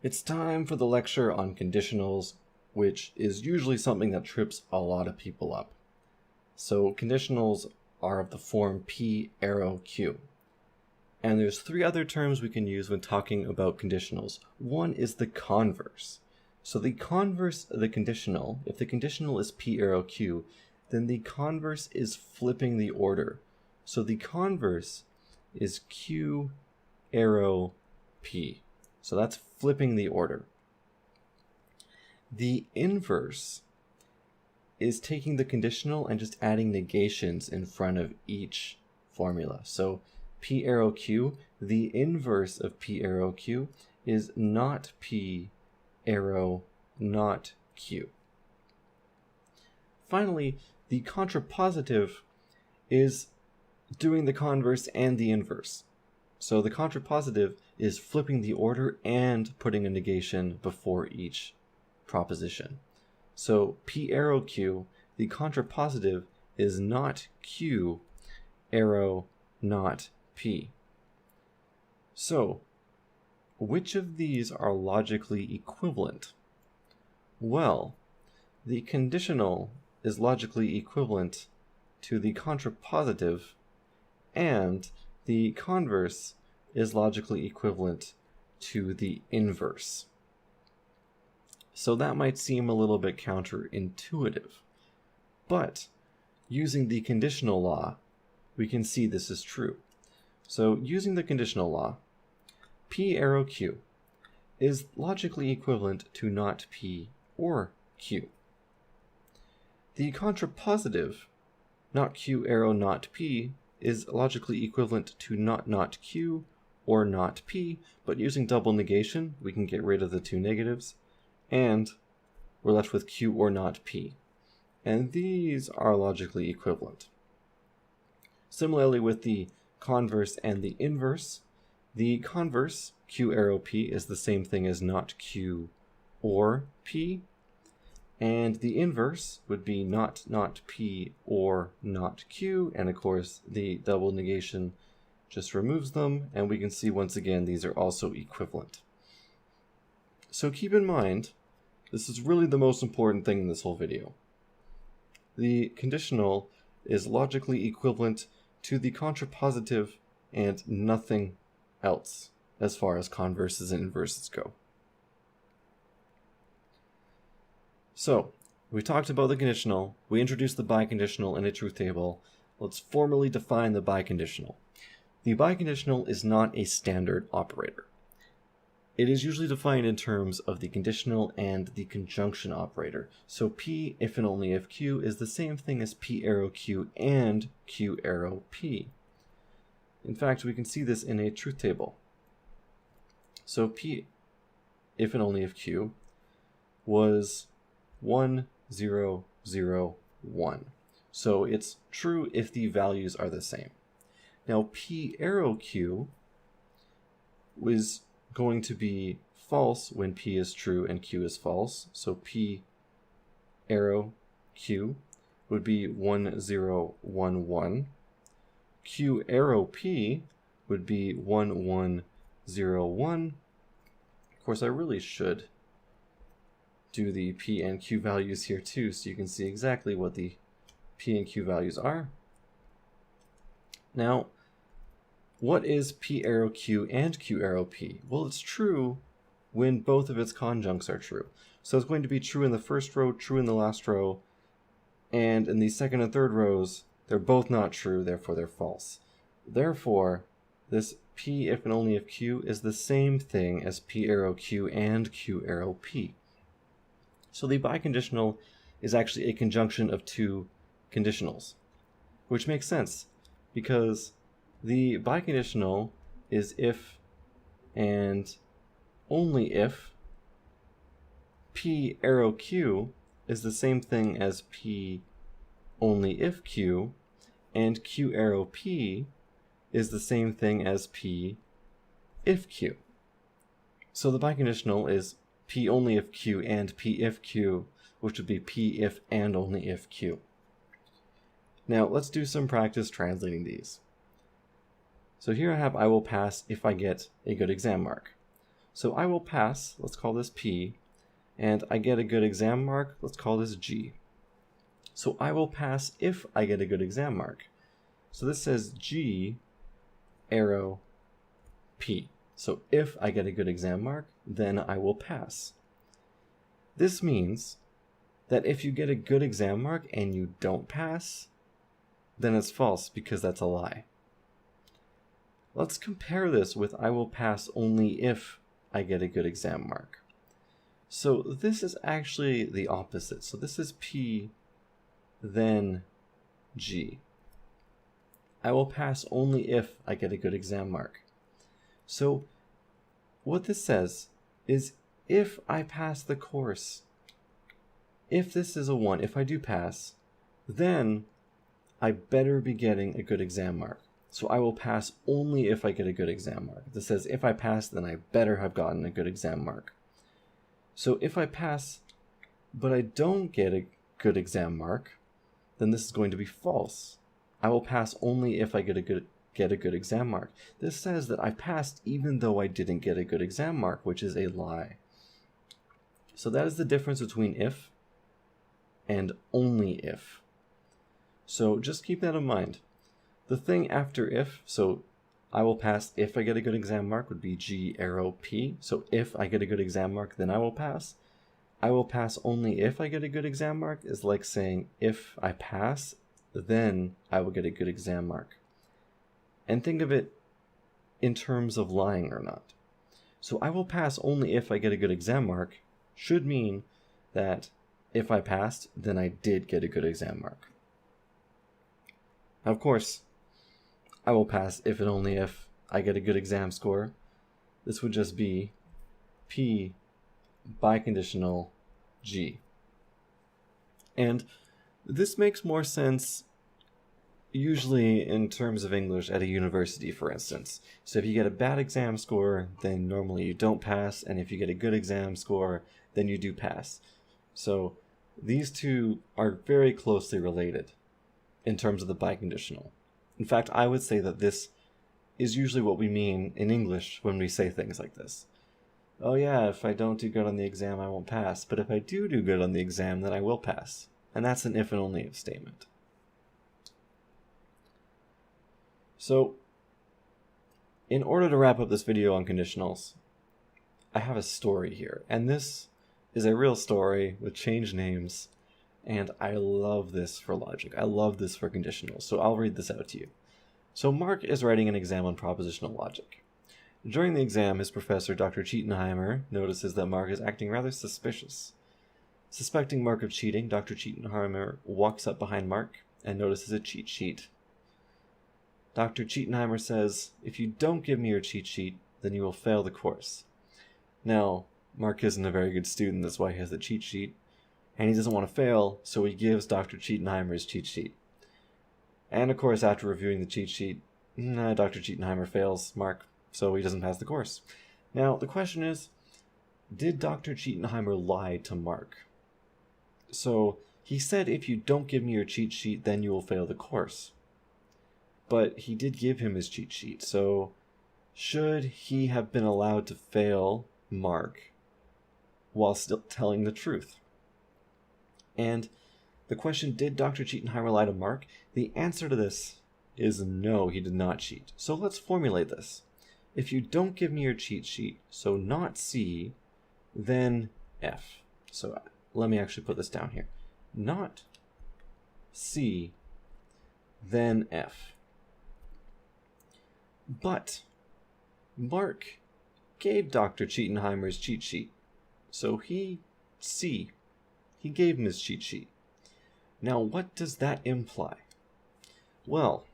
It's time for the lecture on conditionals, which is usually something that trips a lot of people up. So conditionals are of the form P arrow Q. And there's three other terms we can use when talking about conditionals. One is the converse. So the converse of the conditional, if the conditional is P arrow Q, then the converse is flipping the order. So the converse is Q arrow P. So that's flipping the order. The inverse is taking the conditional and just adding negations in front of each formula. So P arrow Q, the inverse of P arrow Q is not P arrow not Q. Finally, the contrapositive is doing the converse and the inverse. So the contrapositive is flipping the order and putting a negation before each proposition. So P arrow Q, the contrapositive is not Q arrow not P. So which of these are logically equivalent? Well, the conditional is logically equivalent to the contrapositive, and the converse is logically equivalent to the inverse. So that might seem a little bit counterintuitive, but using the conditional law, we can see this is true. So using the conditional law, P arrow Q is logically equivalent to not P or Q. The contrapositive, not Q arrow not P, is logically equivalent to not Q or not P, but using double negation, we can get rid of the two negatives, and we're left with Q or not P. And these are logically equivalent. Similarly with the converse and the inverse, the converse, Q arrow P, is the same thing as not Q or P, and the inverse would be not P or not Q, and of course the double negation just removes them, and we can see once again these are also equivalent. So keep in mind, this is really the most important thing in this whole video. The conditional is logically equivalent to the contrapositive and nothing else as far as converses and inverses go. So, we talked about the conditional, we introduced the biconditional in a truth table. Let's formally define the biconditional. The biconditional is not a standard operator. It is usually defined in terms of the conditional and the conjunction operator. So P, if and only if Q, is the same thing as P arrow Q and Q arrow P. In fact, we can see this in a truth table. So P, if and only if Q, was 1, 0, 0, 1. So it's true if the values are the same. Now P arrow Q was going to be false when P is true and Q is false. So P arrow Q would be 1, 0, 1, 1. Q arrow P would be 1, 1, 0, 1. Of course, I really should do the P and Q values here too, so you can see exactly what the P and Q values are. Now, what is P arrow Q and Q arrow P? Well, it's true when both of its conjuncts are true. So it's going to be true in the first row, true in the last row, and in the second and third rows, they're both not true, therefore they're false. Therefore, this P if and only if Q is the same thing as P arrow Q and Q arrow P. So the biconditional is actually a conjunction of two conditionals, which makes sense because the biconditional is if and only if P arrow Q is the same thing as P only if Q, and Q arrow P is the same thing as P if Q. So the biconditional is P only if Q and P if Q, which would be P if and only if Q. Now let's do some practice translating these. So here I have I will pass if I get a good exam mark. So I will pass, let's call this P, and I get a good exam mark, let's call this G. So I will pass if I get a good exam mark. So this says G arrow P. So if I get a good exam mark, then I will pass. This means that if you get a good exam mark and you don't pass, then it's false because that's a lie. Let's compare this with I will pass only if I get a good exam mark. So this is actually the opposite. So this is P, then G. I will pass only if I get a good exam mark. So what this says is if I pass the course, if this is a 1, if I do pass, then I better be getting a good exam mark. So I will pass only if I get a good exam mark. This says if I pass, then I better have gotten a good exam mark. So if I pass, but I don't get a good exam mark, then this is going to be false. I will pass only if I get a good exam mark. This says that I passed even though I didn't get a good exam mark, which is a lie. So that is the difference between if and only if. So just keep that in mind. The thing after if, so I will pass if I get a good exam mark would be G arrow P. So if I get a good exam mark, then I will pass. I will pass only if I get a good exam mark is like saying if I pass, then I will get a good exam mark. And think of it in terms of lying or not. So I will pass only if I get a good exam mark should mean that if I passed, then I did get a good exam mark. Now, of course, I will pass if and only if I get a good exam score. This would just be P biconditional G. And this makes more sense usually in terms of English at a university, for instance. So if you get a bad exam score, then normally you don't pass, and if you get a good exam score, then you do pass. So these two are very closely related in terms of the biconditional. In fact, I would say that this is usually what we mean in English when we say things like this. Oh yeah, if I don't do good on the exam, I won't pass. But if I do good on the exam, then I will pass. And that's an if and only if statement. So, in order to wrap up this video on conditionals, I have a story here. And this is a real story with changed names. And I love this for logic. I love this for conditionals. So I'll read this out to you. So Mark is writing an exam on propositional logic. During the exam, his professor, Dr. Cheatenheimer, notices that Mark is acting rather suspicious. Suspecting Mark of cheating, Dr. Cheatenheimer walks up behind Mark and notices a cheat sheet. Dr. Cheatenheimer says, "If you don't give me your cheat sheet, then you will fail the course." Now, Mark isn't a very good student, that's why he has the cheat sheet, and he doesn't want to fail, so he gives Dr. Cheatenheimer his cheat sheet. And of course, after reviewing the cheat sheet, Dr. Cheatenheimer fails Mark, so he doesn't pass the course. Now, the question is, did Dr. Cheatenheimer lie to Mark? So, he said, if you don't give me your cheat sheet, then you will fail the course. But he did give him his cheat sheet, so should he have been allowed to fail Mark while still telling the truth? And the question, did Dr. Cheatenheimer lie to Mark? The answer to this is no, he did not cheat. So let's formulate this. If you don't give me your cheat sheet, so not C, then F. So let me actually put this down here. Not C, then F. But Mark gave Dr. Cheatenheimer's cheat sheet. So he gave him his cheat sheet. Now, what does that imply? Well,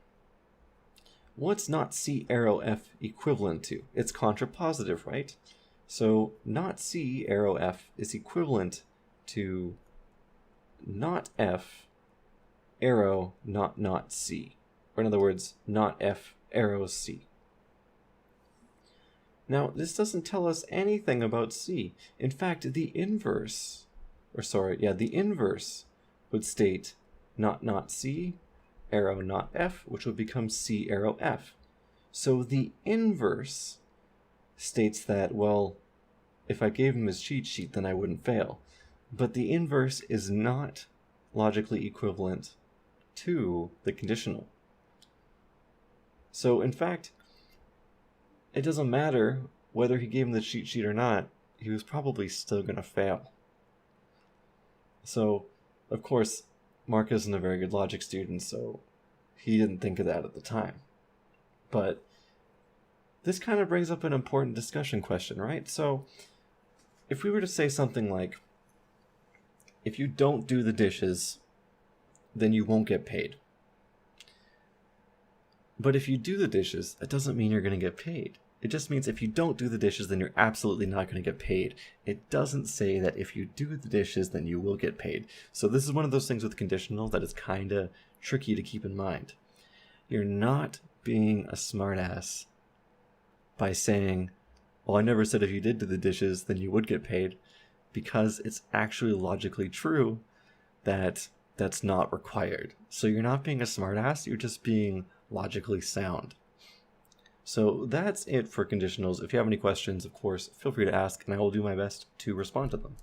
what's not C arrow F equivalent to? It's contrapositive, right? So not C arrow F is equivalent to not F arrow not C. Or in other words, not F arrow C. Now, this doesn't tell us anything about C. In fact, the inverse would state not C, arrow not F, which would become C arrow F. So the inverse states that, well, if I gave him his cheat sheet, then I wouldn't fail. But the inverse is not logically equivalent to the conditional. So in fact, it doesn't matter whether he gave him the cheat sheet or not, he was probably still going to fail. So, of course, Mark isn't a very good logic student, so he didn't think of that at the time. But this kind of brings up an important discussion question, right? So, if we were to say something like, if you don't do the dishes, then you won't get paid. But if you do the dishes, that doesn't mean you're going to get paid. It just means if you don't do the dishes, then you're absolutely not going to get paid. It doesn't say that if you do the dishes, then you will get paid. So this is one of those things with conditional that is kind of tricky to keep in mind. You're not being a smartass by saying, well, I never said if you did do the dishes, then you would get paid, because it's actually logically true that that's not required. So you're not being a smartass, you're just being logically sound. So that's it for conditionals. If you have any questions, of course, feel free to ask, and I will do my best to respond to them.